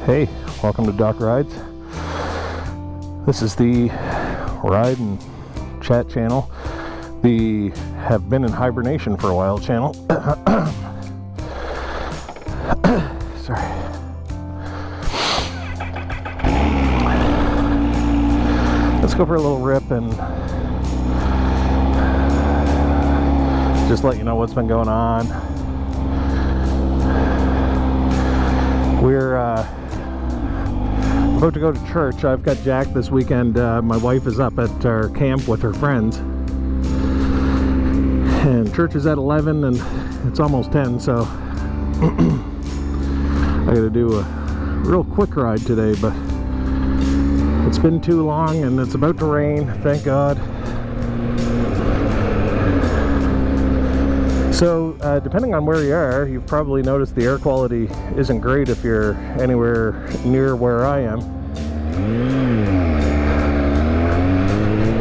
Hey, welcome to Doc Rides. This is the ride and chat channel, the have been in hibernation for a while channel. Sorry. Let's go for a little rip and just let you know what's been going on. We're about to go to church. I've got Jack this weekend. My wife is up at our camp with her friends, and church is at 11 and it's almost 10, so I gotta do a real quick ride today, but it's been too long and it's about to rain, thank God. So depending on where you are, you've probably noticed the air quality isn't great if you're anywhere near where I am.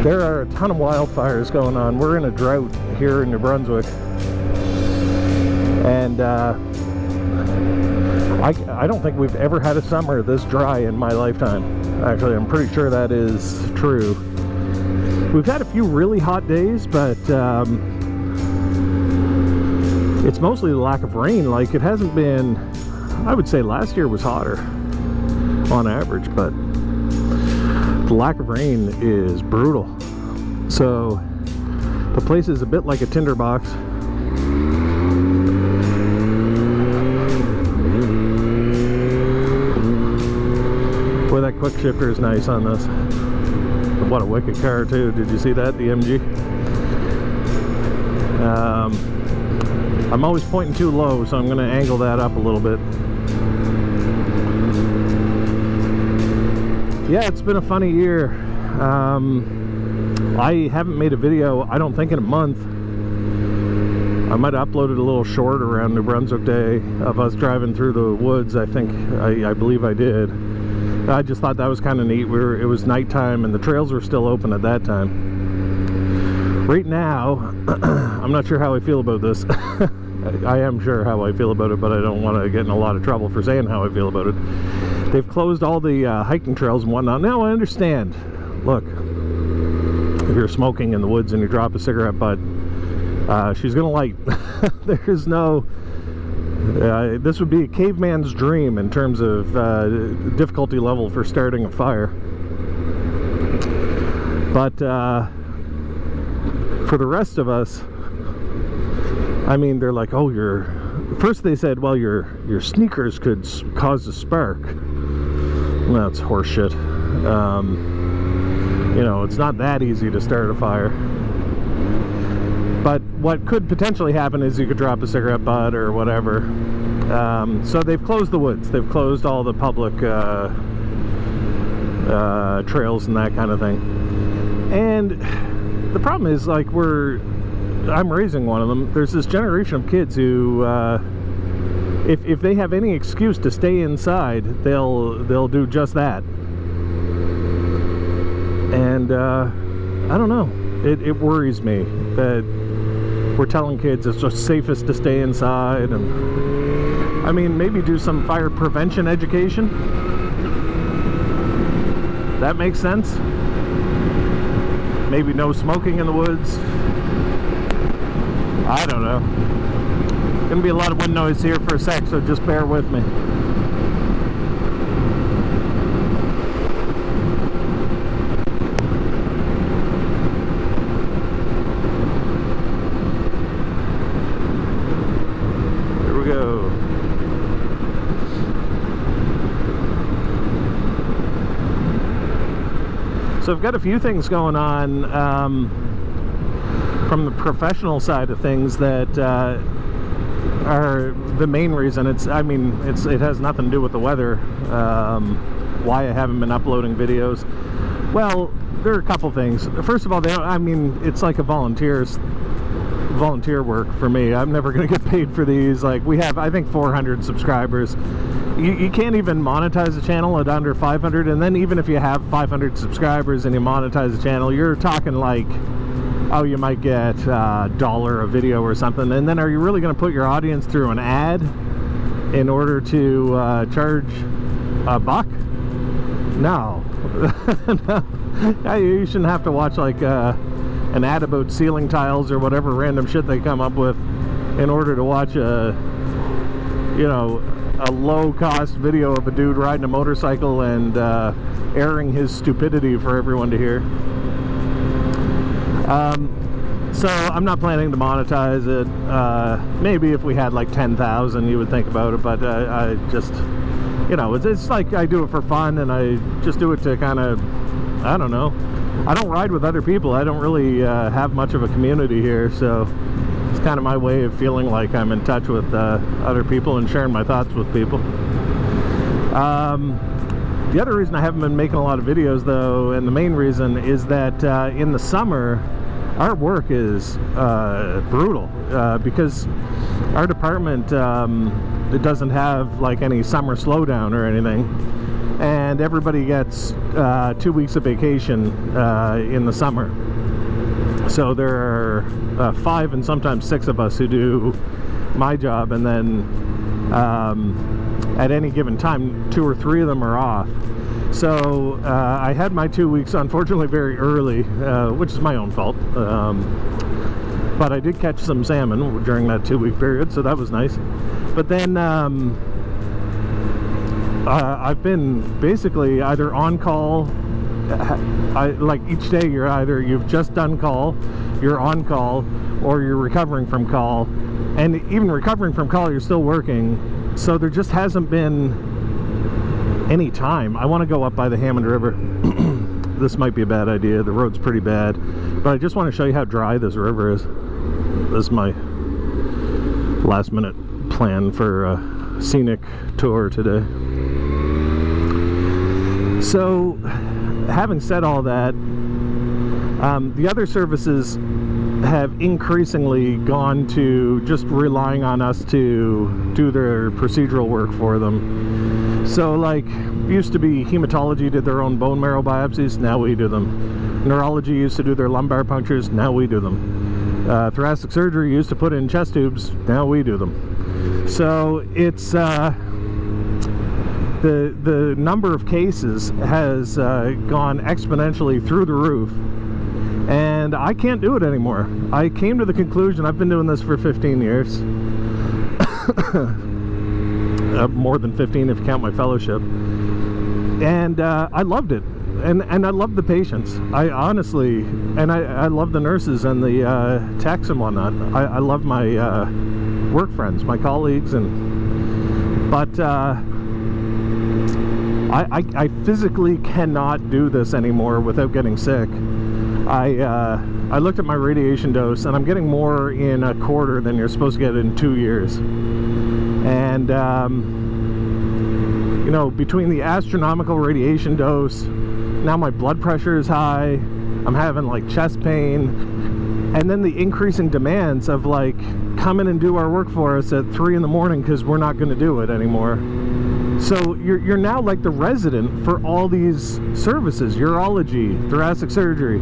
There are a ton of wildfires going on. We're in a drought here in New Brunswick, and I don't think we've ever had a summer this dry in my lifetime. Actually, I'm pretty sure that is true. We've had a few really hot days, but it's mostly the lack of rain. Like, it hasn't been, I would say last year was hotter on average, but the lack of rain is brutal. So the place is a bit like a tinderbox. Boy, that quick shifter is nice on this. What a wicked car too. Did you see that, the MG? I'm always pointing too low, so I'm going to angle that up a little bit. Yeah, it's been a funny year. I haven't made a video, I don't think, in a month. I might have uploaded a little short around New Brunswick Day of us driving through the woods. I believe I did. I just thought that was kind of neat. It was nighttime and the trails were still open at that time. Right now, I'm not sure how I feel about this. I am sure how I feel about it, but I don't want to get in a lot of trouble for saying how I feel about it. They've closed all the hiking trails and whatnot. Now, I understand. Look, if you're smoking in the woods and you drop a cigarette butt, she's going to light. There's no... this would be a caveman's dream in terms of difficulty level for starting a fire. But for the rest of us, I mean, they're like, oh, first they said, well, your sneakers could cause a spark. Well, that's horseshit. You know, it's not that easy to start a fire. But what could potentially happen is you could drop a cigarette butt or whatever. So they've closed the woods. They've closed all the public trails and that kind of thing. And the problem is, like, I'm raising one of them. There's this generation of kids who, if they have any excuse to stay inside, they'll do just that. And I don't know. It worries me that we're telling kids it's just safest to stay inside. And I mean, maybe do some fire prevention education. That makes sense. Maybe no smoking in the woods. I don't know. Gonna be a lot of wind noise here for a sec, so just bear with me. Here we go. So I've got a few things going on from the professional side of things that are the main reason. It has nothing to do with the weather, why I haven't been uploading videos. Well, there are a couple things. First of all, it's like a volunteer work for me. I'm never going to get paid for these. Like, we have, I think, 400 subscribers. You can't even monetize a channel at under 500, and then even if you have 500 subscribers and you monetize a channel, you're talking like, oh, you might get $1 a video or something. And then are you really going to put your audience through an ad in order to charge A buck? No. No. You shouldn't have to watch like an ad about ceiling tiles or whatever random shit they come up with in order to watch a, you know, a low-cost video of a dude riding a motorcycle and airing his stupidity for everyone to hear. So I'm not planning to monetize it. Maybe if we had like 10,000 you would think about it, but I just, you know, it's like I do it for fun, and I just do it to kind of, I don't know, I don't ride with other people. I don't really have much of a community here, so it's kind of my way of feeling like I'm in touch with other people and sharing my thoughts with people. The other reason I haven't been making a lot of videos though, and the main reason, is that in the summer our work is brutal, because our department it doesn't have like any summer slowdown or anything, and everybody gets 2 weeks of vacation in the summer. So there are 5 and sometimes 6 of us who do my job, and then at any given time 2 or 3 of them are off. So I had my 2 weeks unfortunately very early, which is my own fault, but I did catch some salmon during that 2-week period, so that was nice. But then I've been basically either on call, like each day you've just done call, you're on call, or you're recovering from call, and even recovering from call you're still working. So there just hasn't been any time. I want to go up by the Hammond River. This might be a bad idea, the road's pretty bad, but I just want to show you how dry this river is. This is my last minute plan for a scenic tour today. So having said all that, the other services have increasingly gone to just relying on us to do their procedural work for them. So like, used to be hematology did their own bone marrow biopsies, now we do them. Neurology used to do their lumbar punctures, now we do them. Thoracic surgery used to put in chest tubes, now we do them. So it's the number of cases has gone exponentially through the roof, and I can't do it anymore. I came to the conclusion, I've been doing this for 15 years, more than 15 if you count my fellowship, and I loved it, and I love the patients. I honestly, and I love the nurses and the techs and whatnot. I love my work friends, my colleagues, but I physically cannot do this anymore without getting sick. I looked at my radiation dose, and I'm getting more in a quarter than you're supposed to get in 2 years. And you know, between the astronomical radiation dose, now my blood pressure is high, I'm having like chest pain, and then the increasing demands of like, come in and do our work for us at 3 in the morning because we're not going to do it anymore. So you're now like the resident for all these services: urology, thoracic surgery,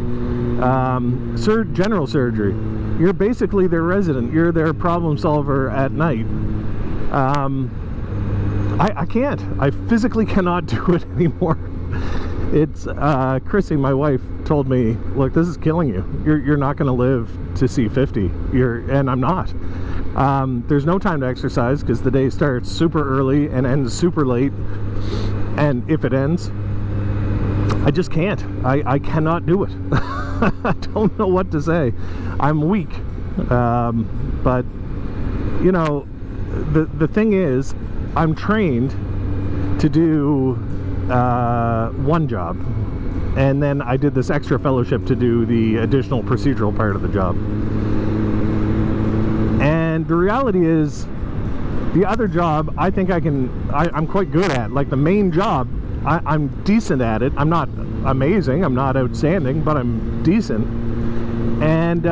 general surgery. You're basically their resident. You're their problem solver at night. I can't. I physically cannot do it anymore. It's Chrissy, my wife, told me, look, this is killing you. You're not going to live to see 50. And I'm not. There's no time to exercise because the day starts super early and ends super late. And if it ends, I just can't. I cannot do it. I don't know what to say. I'm weak. But, you know, the thing is, I'm trained to do one job, and then I did this extra fellowship to do the additional procedural part of the job. And the reality is, the other job I think I'm quite good at. Like the main job, I'm decent at it. I'm not amazing, I'm not outstanding, but I'm decent. And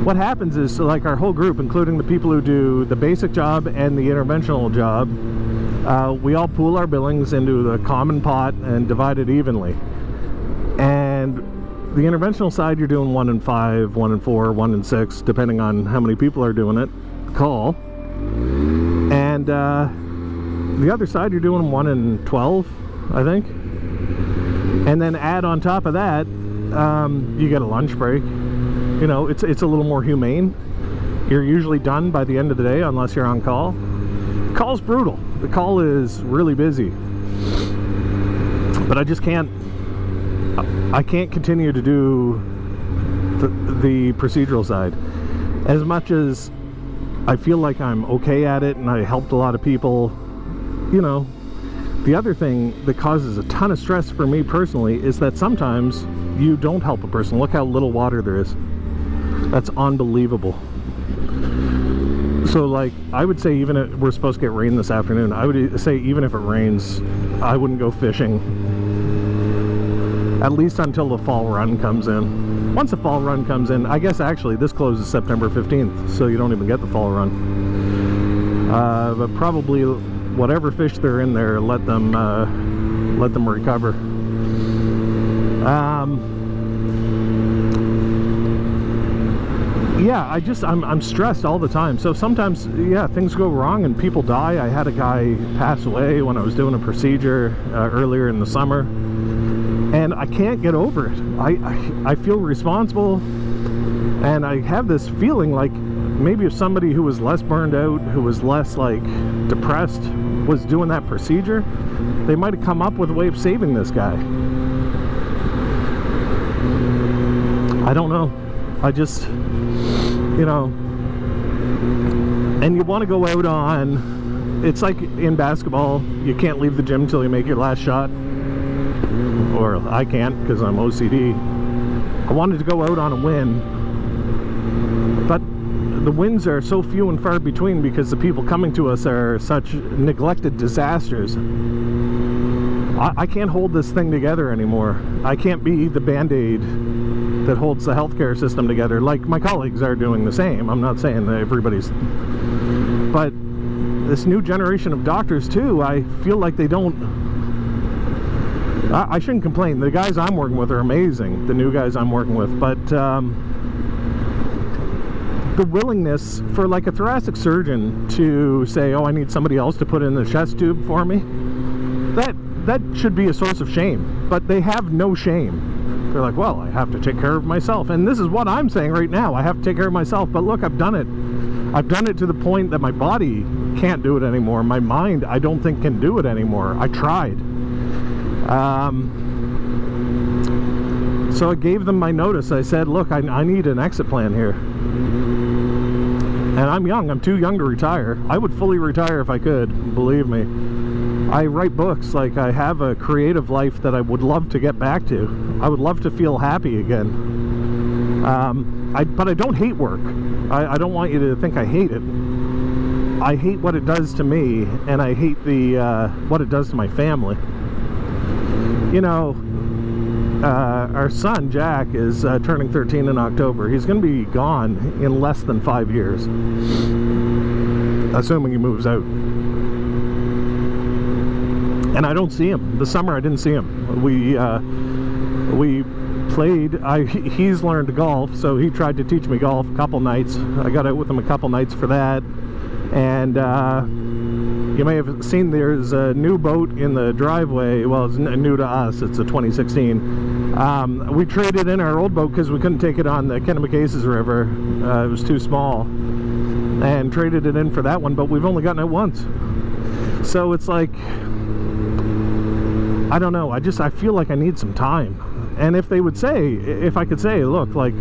what happens is, so like our whole group, including the people who do the basic job and the interventional job, we all pool our billings into the common pot and divide it evenly. And the interventional side, you're doing 1 in 5, 1 in 4, 1 in 6, depending on how many people are doing it, call. And The other side, you're doing 1 in 12, I think. And then add on top of that, you get a lunch break. You know, it's a little more humane. You're usually done by the end of the day unless you're on call. The call's brutal. The call is really busy. But I just can't, I can't continue to do the procedural side. As much as I feel like I'm okay at it and I helped a lot of people, you know, the other thing that causes a ton of stress for me personally is that sometimes you don't help a person. Look how little water there is. That's unbelievable. So like, I would say even if we're supposed to get rain this afternoon, I would say even if it rains, I wouldn't go fishing. At least until the fall run comes in. Once the fall run comes in, I guess actually this closes September 15th, so you don't even get the fall run. But probably whatever fish they're in there, let them recover. Yeah, I'm stressed all the time. So sometimes, yeah, things go wrong and people die. I had a guy pass away when I was doing a procedure earlier in the summer, and I can't get over it. I feel responsible, and I have this feeling like maybe if somebody who was less burned out, who was less like depressed, was doing that procedure, they might have come up with a way of saving this guy. I don't know. I just, you know, and you want to go out on, it's like in basketball, you can't leave the gym until you make your last shot, or I can't because I'm OCD. I wanted to go out on a win, but the wins are so few and far between because the people coming to us are such neglected disasters. I can't hold this thing together anymore. I can't be the Band-Aid that holds the healthcare system together, like my colleagues are doing the same. I'm not saying that everybody's, but this new generation of doctors too, I feel like they don't, I shouldn't complain. The guys I'm working with are amazing, the new guys I'm working with, but the willingness for like a thoracic surgeon to say, oh, I need somebody else to put in the chest tube for me, that should be a source of shame, but they have no shame. They're like, well, I have to take care of myself. And this is what I'm saying right now. I have to take care of myself. But look, I've done it. I've done it to the point that my body can't do it anymore. My mind, I don't think, can do it anymore. I tried. So I gave them my notice. I said, look, I need an exit plan here. And I'm young. I'm too young to retire. I would fully retire if I could, believe me. I write books. Like, I have a creative life that I would love to get back to. I would love to feel happy again. But I don't hate work. I don't want you to think I hate it. I hate what it does to me, and I hate what it does to my family. You know, our son, Jack, is turning 13 in October. He's going to be gone in less than 5 years. Assuming he moves out. And I don't see him. This summer I didn't see him. We played, he's learned golf, so he tried to teach me golf a couple nights. I got out with him a couple nights for that. And you may have seen there's a new boat in the driveway. Well, it's new to us. It's a 2016. We traded in our old boat because we couldn't take it on the Kennebecasis River. It was too small. And traded it in for that one, but we've only gotten it once. So it's like, I don't know, I feel like I need some time. And if they would say, if I could say, look, like,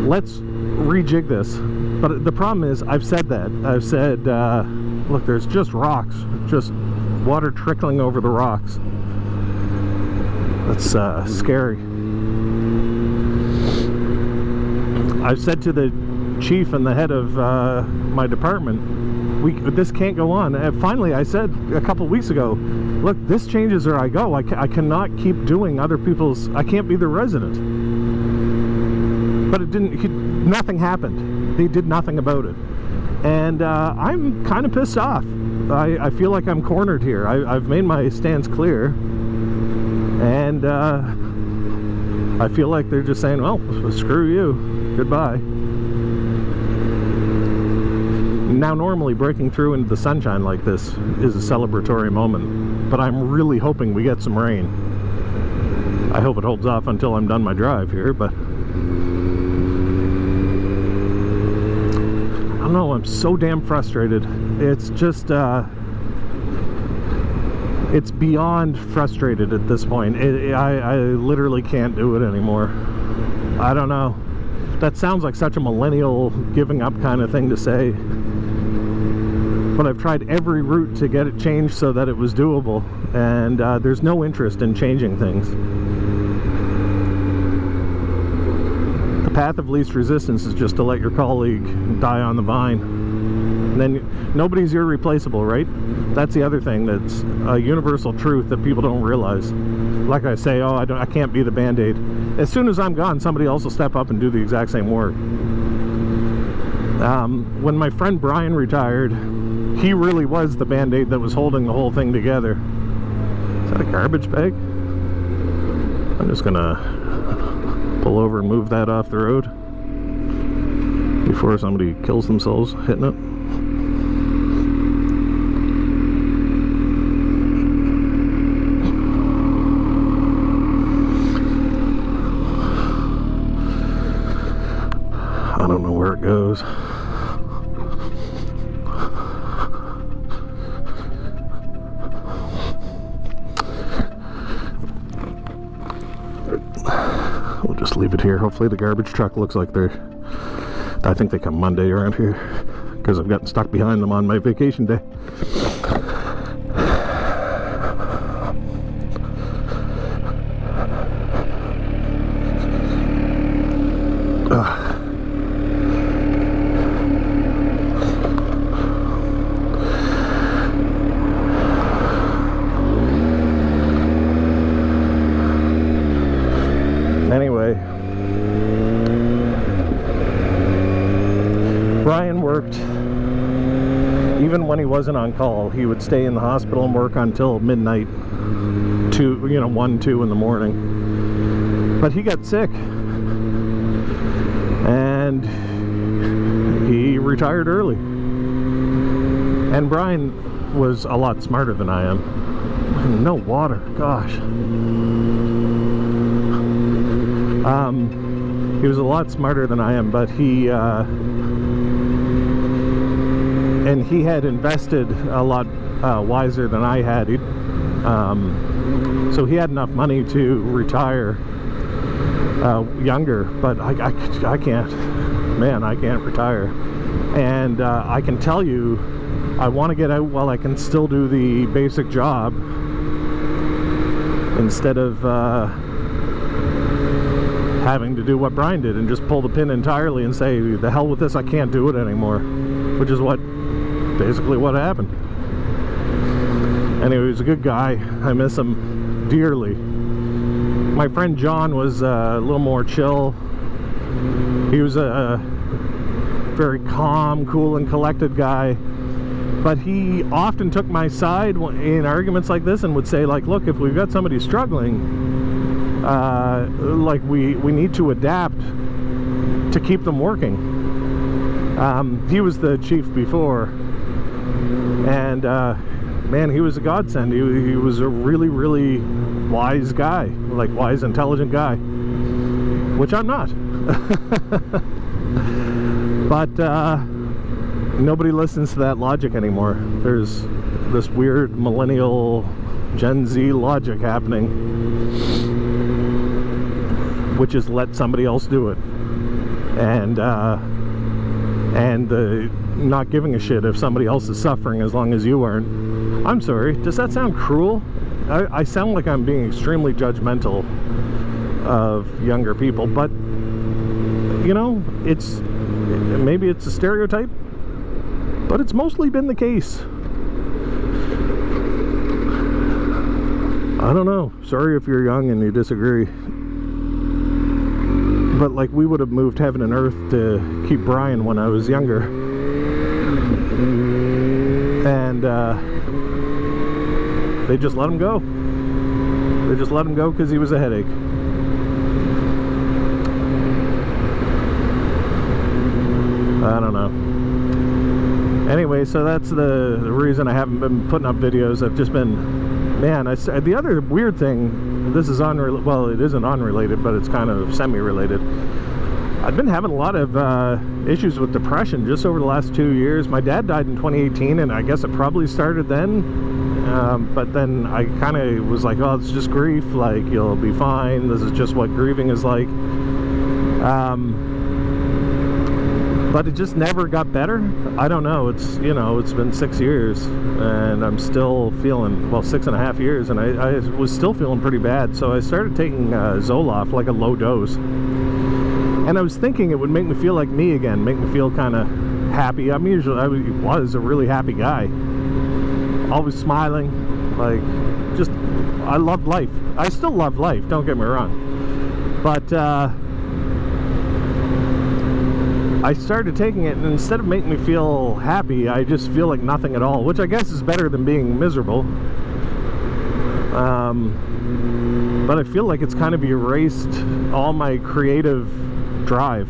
let's rejig this. But the problem is, I've said that. I've said, look, there's just rocks, just water trickling over the rocks. That's scary. I've said to the chief and the head of my department, this can't go on. And finally, I said a couple weeks ago, look, this changes or I go. I cannot keep doing other people's, I can't be the resident. But it didn't, nothing happened. They did nothing about it. And I'm kind of pissed off. I feel like I'm cornered here. I've made my stance clear. And I feel like they're just saying, well, screw you. Goodbye. Now, normally breaking through into the sunshine like this is a celebratory moment, but I'm really hoping we get some rain. I hope it holds off until I'm done my drive here, but I don't know, I'm so damn frustrated. It's just, it's beyond frustrated at this point. I literally can't do it anymore. I don't know. That sounds like such a millennial giving up kind of thing to say. But I've tried every route to get it changed so that it was doable, and there's no interest in changing things. The path of least resistance is just to let your colleague die on the vine. And then nobody's irreplaceable, right? That's the other thing that's a universal truth that people don't realize. Like I say, oh, I can't be the Band-Aid. As soon as I'm gone, somebody else will step up and do the exact same work. When my friend Brian retired, he really was the Band-Aid that was holding the whole thing together. Is that a garbage bag? I'm just gonna pull over and move that off the road before somebody kills themselves hitting it. I don't know where it goes. We'll just leave it here. Hopefully the garbage truck looks like I think they come Monday around here, because I've gotten stuck behind them on my vacation day. Anyway, Brian worked, even when he wasn't on call, he would stay in the hospital and work until midnight, 1, 2 in the morning. But he got sick, and he retired early. And Brian was a lot smarter than I am. No water, gosh. He was a lot smarter than I am, but he had invested a lot wiser than I had. So he had enough money to retire younger, but I can't. Man, I can't retire. And I can tell you, I want to get out while I can still do the basic job, instead of having to do what Brian did and just pull the pin entirely and say, the hell with this, I can't do it anymore, which is basically what happened. Anyway, he was a good guy. I miss him dearly. My friend John was a little more chill. He was a very calm, cool, and collected guy, but he often took my side in arguments like this and would say, like, look, if we've got somebody struggling, like we need to adapt to keep them working. He was the chief before, and man, he was a godsend. He was a really, really wise guy, like wise, intelligent guy, which I'm not. But nobody listens to that logic anymore. There's this weird millennial Gen Z logic happening, which is let somebody else do it, and not giving a shit if somebody else is suffering as long as you aren't. I'm sorry, does that sound cruel? I sound like I'm being extremely judgmental of younger people, but maybe it's a stereotype, but it's mostly been the case. I don't know. Sorry if you're young and you disagree. But like, we would have moved heaven and earth to keep Brian when I was younger. And they just let him go. They just let him go because he was a headache. I don't know. Anyway, so that's the reason I haven't been putting up videos. I've just been, man, the other weird thing, this is well, it isn't unrelated, but it's kind of semi-related. I've been having a lot of issues with depression just over the last 2 years. My dad died in 2018, and I guess it probably started then. But then I kind of was like, oh, it's just grief. Like, you'll be fine. This is just what grieving is like. But it just never got better. I don't know. It's, you know, it's been 6 years, and I'm still feeling, well, 6.5 years, and I was still feeling pretty bad. So I started taking Zoloft, like a low dose. And I was thinking it would make me feel like me again, make me feel kind of happy. I was a really happy guy. Always smiling, like, just, I love life. I still love life, don't get me wrong. But, I started taking it, and instead of making me feel happy, I just feel like nothing at all, which I guess is better than being miserable. But I feel like it's kind of erased all my creative drive.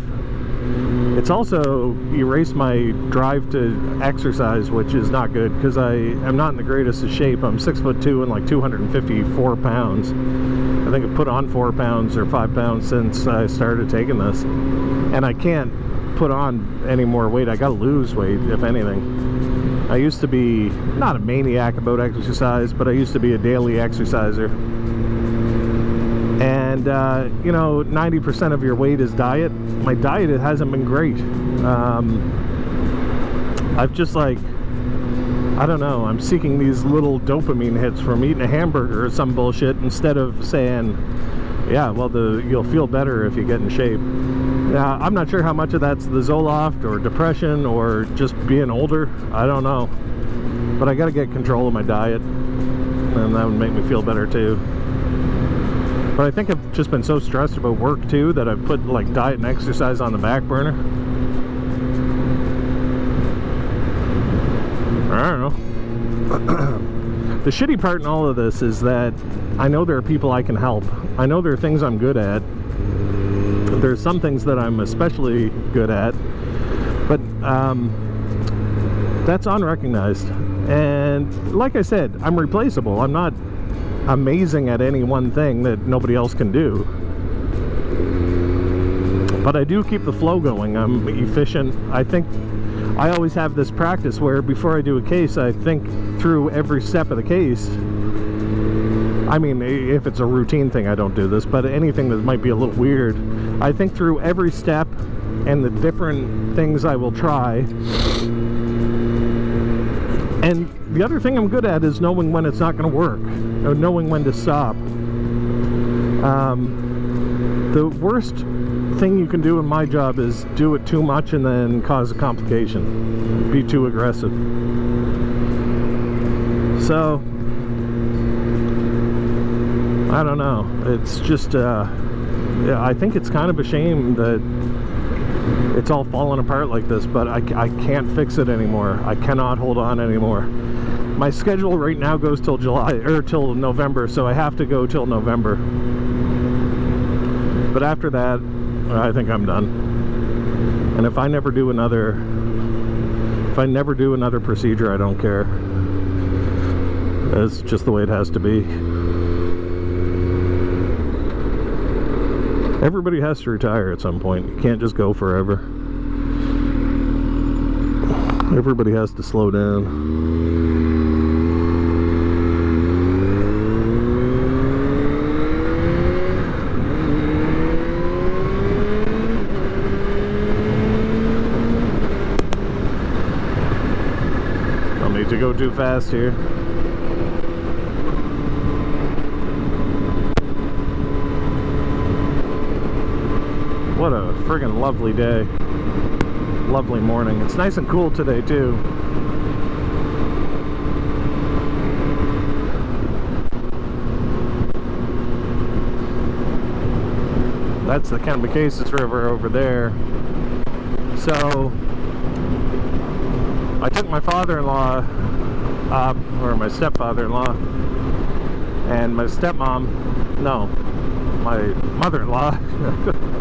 It's also erased my drive to exercise, which is not good, because I am not in the greatest of shape. I'm 6'2" and like 254 pounds. I think I put on 4 pounds or 5 pounds since I started taking this, and I can't put on any more weight. I gotta lose weight, if anything. I used to be not a maniac about exercise, but I used to be a daily exerciser. And you know, 90% of your weight is diet. My diet, it hasn't been great. I've just, like, I don't know, I'm seeking these little dopamine hits from eating a hamburger or some bullshit, instead of saying, yeah, well, you'll feel better if you get in shape. Now, I'm not sure how much of that's the Zoloft or depression or just being older. I don't know. But I got to get control of my diet, and that would make me feel better too. But I think I've just been so stressed about work too that I've put, like, diet and exercise on the back burner. I don't know. The shitty part in all of this is that I know there are people I can help. I know there are things I'm good at. There's some things that I'm especially good at, but that's unrecognized. And like I said, I'm replaceable. I'm not amazing at any one thing that nobody else can do, but I do keep the flow going. I'm efficient. I think I always have this practice where before I do a case, I think through every step of the case. I mean, if it's a routine thing, I don't do this, but anything that might be a little weird, I think through every step and the different things I will try. And the other thing I'm good at is knowing when it's not going to work, or knowing when to stop. The worst thing you can do in my job is do it too much and then cause a complication, be too aggressive. So I don't know, it's just yeah, I think it's kind of a shame that it's all falling apart like this, but I can't fix it anymore. I cannot hold on anymore. My schedule right now goes till till November, so I have to go till November. But after that, I think I'm done. And if I never do another procedure, I don't care. It's just the way it has to be. Everybody has to retire at some point. You can't just go forever. Everybody has to slow down. Don't need to go too fast here. What a friggin' lovely day. Lovely morning. It's nice and cool today too. That's the Kawasaki River over there. So I took my father-in-law up, or my stepfather-in-law, and my stepmom, no, my mother-in-law.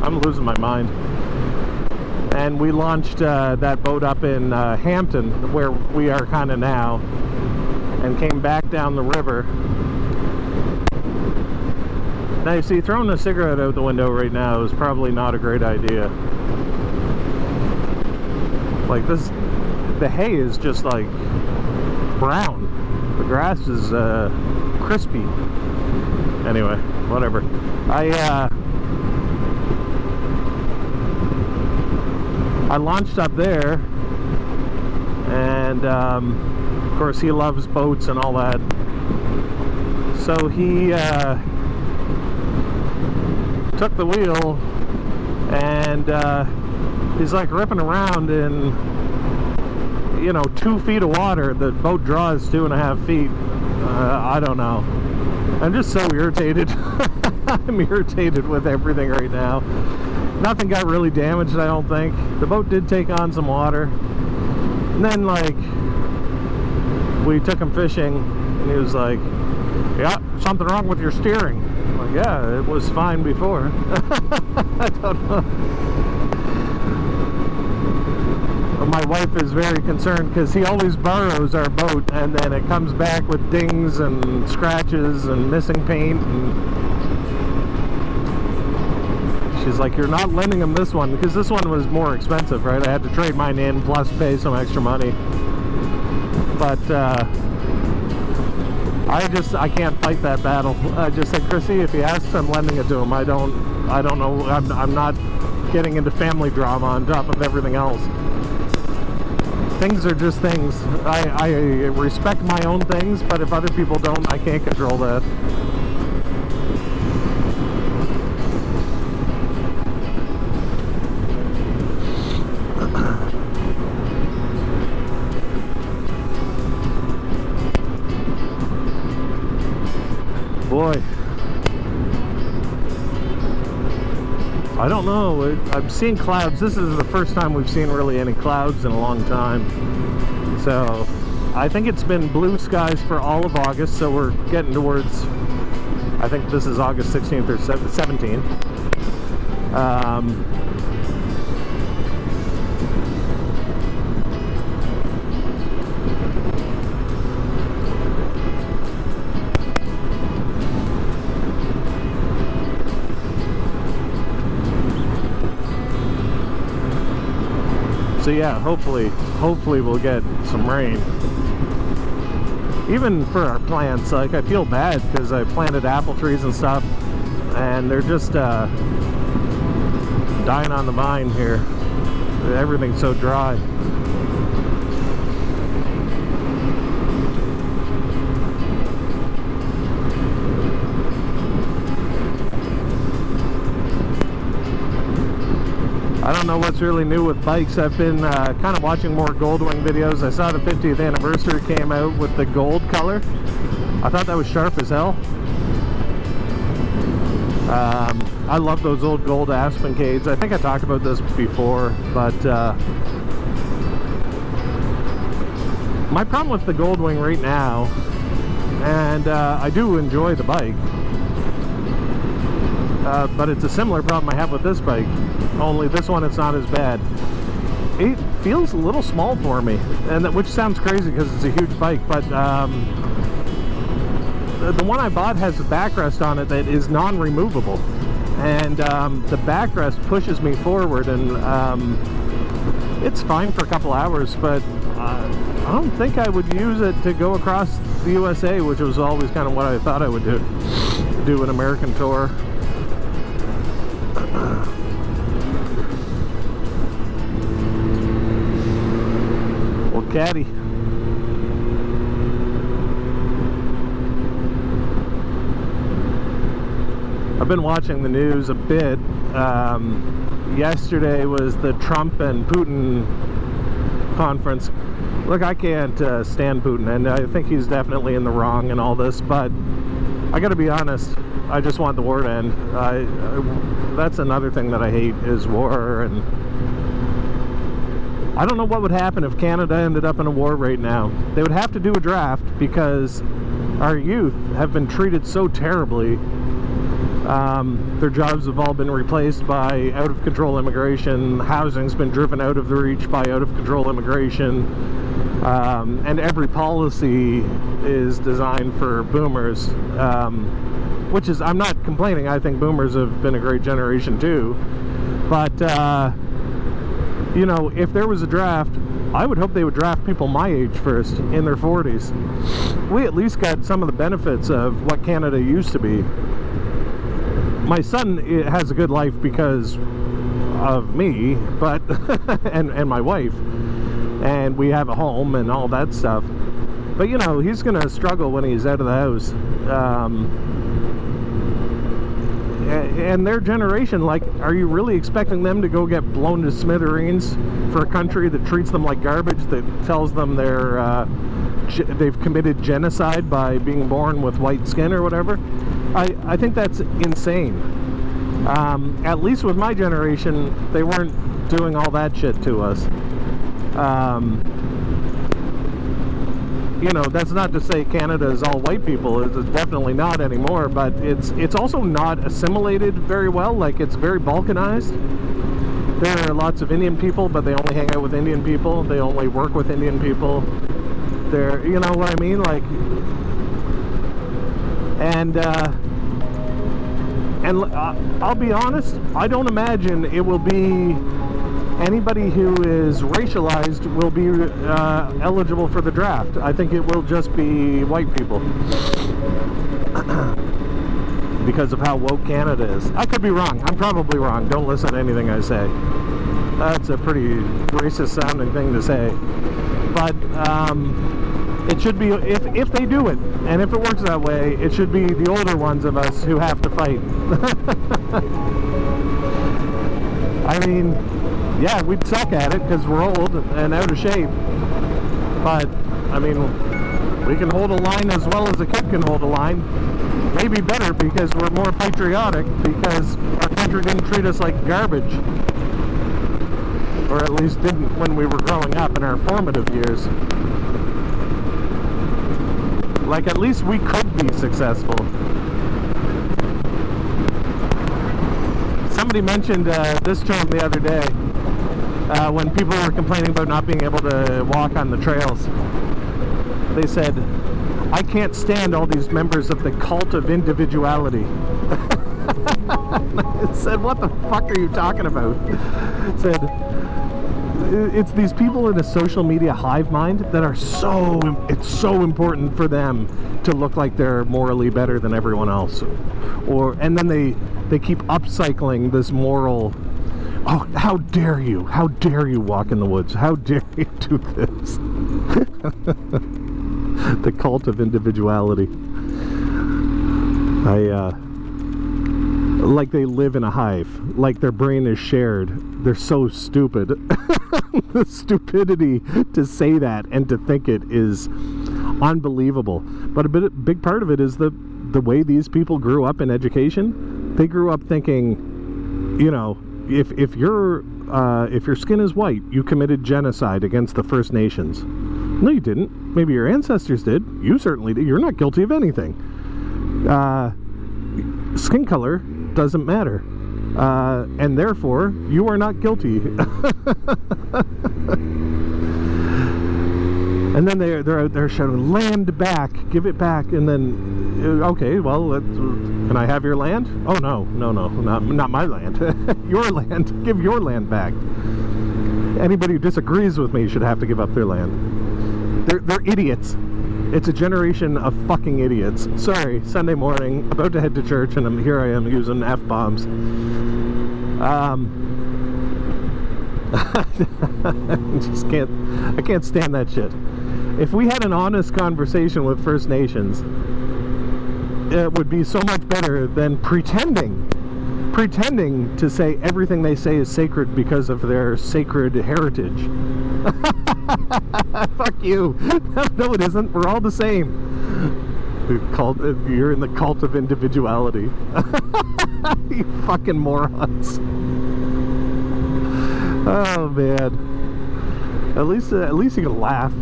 I'm losing my mind. and we launched that boat up in Hampton, where we are kind of now, and came back down the river. Now you see, throwing a cigarette out the window right now is probably not a great idea. Like this, the hay is just like brown. The grass is crispy. Anyway, whatever. I launched up there, and of course he loves boats and all that. So he took the wheel, and he's like ripping around in, you know, 2 feet of water. The boat draws 2.5 feet. I don't know. I'm just so irritated. I'm irritated with everything right now. Nothing got really damaged, I don't think. The boat did take on some water. And then, like, we took him fishing, and he was like, yeah, something wrong with your steering. I'm like, yeah, it was fine before. I don't know. My wife is very concerned because he always borrows our boat, and then it comes back with dings and scratches and missing paint. And she's like, you're not lending him this one, because this one was more expensive, right? I had to trade mine in plus pay some extra money. But I can't fight that battle. I just said, Chrissy, if he asks, I'm lending it to him. I don't know. I'm not getting into family drama on top of everything else. Things are just things. I respect my own things, but if other people don't, I can't control that. Boy, I don't know. I'm seeing clouds. This is the first time we've seen really any clouds in a long time. So I think it's been blue skies for all of August. So we're getting towards, I think this is August 16th or 17th. So yeah, hopefully we'll get some rain. Even for our plants, like, I feel bad because I planted apple trees and stuff, and they're just dying on the vine here. Everything's so dry. I don't know what's really new with bikes. I've been kind of watching more Goldwing videos. I saw the 50th anniversary came out with the gold color. I thought that was sharp as hell. I love those old gold Aspen Cades. I think I talked about this before, but my problem with the Goldwing right now, and I do enjoy the bike, but it's a similar problem I have with this bike. Only this one, it's not as bad. It feels a little small for me, and which sounds crazy because it's a huge bike, but the one I bought has a backrest on it that is non-removable, and the backrest pushes me forward, and it's fine for a couple hours, but I don't think I would use it to go across the USA, which was always kind of what I thought I would do an American tour. Caddy. I've been watching the news a bit. Yesterday was the Trump and Putin conference. Look, I can't stand Putin, and I think he's definitely in the wrong in all this, but I gotta be honest, I just want the war to end. That's another thing that I hate, is war. And I don't know what would happen if Canada ended up in a war right now. They would have to do a draft because our youth have been treated so terribly. Their jobs have all been replaced by out-of-control immigration. Housing's been driven out of the reach by out-of-control immigration. And every policy is designed for boomers, which is, I'm not complaining. I think boomers have been a great generation too. But, you know, if there was a draft, I would hope they would draft people my age first, in their 40s. We at least got some of the benefits of what Canada used to be. My son has a good life because of me, but and my wife, and we have a home and all that stuff. But you know, he's gonna struggle when he's out of the house. And their generation, like, are you really expecting them to go get blown to smithereens for a country that treats them like garbage, that tells them they've committed genocide by being born with white skin or whatever? I think that's insane. At least with my generation, they weren't doing all that shit to us. You know, that's not to say Canada is all white people. It's definitely not anymore, but it's also not assimilated very well. Like, it's very balkanized. There are lots of Indian people, but they only hang out with Indian people. They only work with Indian people. They're, you know what I mean? Like, and I'll be honest, I don't imagine it will be anybody who is racialized will be eligible for the draft. I think it will just be white people because of how woke Canada is. I could be wrong. I'm probably wrong. Don't listen to anything I say. That's a pretty racist sounding thing to say. But it should be, if they do it, and if it works that way, it should be the older ones of us who have to fight. I mean, yeah, we'd suck at it because we're old and out of shape. But, I mean, we can hold a line as well as a kid can hold a line. Maybe better because we're more patriotic, because our country didn't treat us like garbage. Or at least didn't when we were growing up in our formative years. Like, at least we could be successful. Somebody mentioned this term the other day when people were complaining about not being able to walk on the trails. They said, I can't stand all these members of the cult of individuality. I said, what the fuck are you talking about? I said, it's these people in a social media hive mind that are it's so important for them to look like they're morally better than everyone else. And then they keep upcycling this moral, oh, how dare you walk in the woods, how dare you do this. The cult of individuality. Like they live in a hive, like their brain is shared. They're so stupid. The stupidity to say that and to think it is unbelievable. But a big part of it is the way these people grew up in education. They grew up thinking, you know, if your skin is white, you committed genocide against the First Nations. No, you didn't. Maybe your ancestors did. You certainly did. You're not guilty of anything. Skin color doesn't matter. And therefore, you are not guilty. And then they're out there shouting, land back, give it back. And then, okay, well, can I have your land? Oh, no, not my land. Your land, give your land back. Anybody who disagrees with me should have to give up their land. They're idiots. It's a generation of fucking idiots. Sorry, Sunday morning, about to head to church, and here I am using F-bombs. I can't stand that shit. If we had an honest conversation with First Nations, it would be so much better than pretending to say everything they say is sacred because of their sacred heritage. Fuck you. No, it isn't. We're all the same. You're in the cult of individuality. You fucking morons. Oh man. At least you can laugh.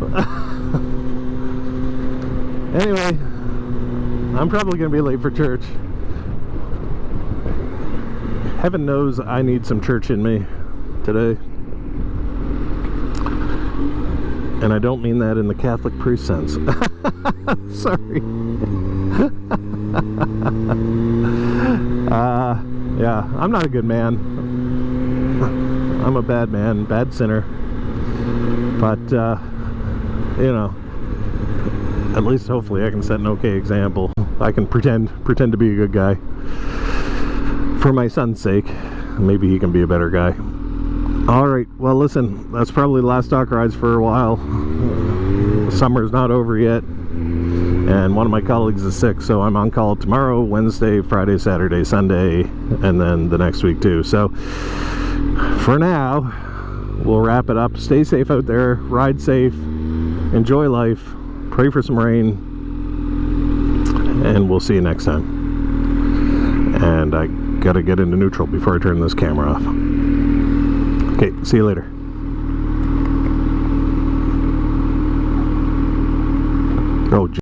Anyway, I'm probably gonna be late for church. Heaven knows I need some church in me today. And I don't mean that in the Catholic priest sense. Sorry. Yeah, I'm not a good man. I'm a bad man, bad sinner. But, you know, at least hopefully I can set an okay example. I can pretend to be a good guy. For my son's sake, maybe he can be a better guy. Alright, well listen, that's probably the last stock rides for a while. Summer's not over yet. And one of my colleagues is sick, so I'm on call tomorrow, Wednesday, Friday, Saturday, Sunday, and then the next week too. So, for now, we'll wrap it up. Stay safe out there, ride safe, enjoy life, pray for some rain, and we'll see you next time. And I gotta get into neutral before I turn this camera off. Okay, see you later. Oh,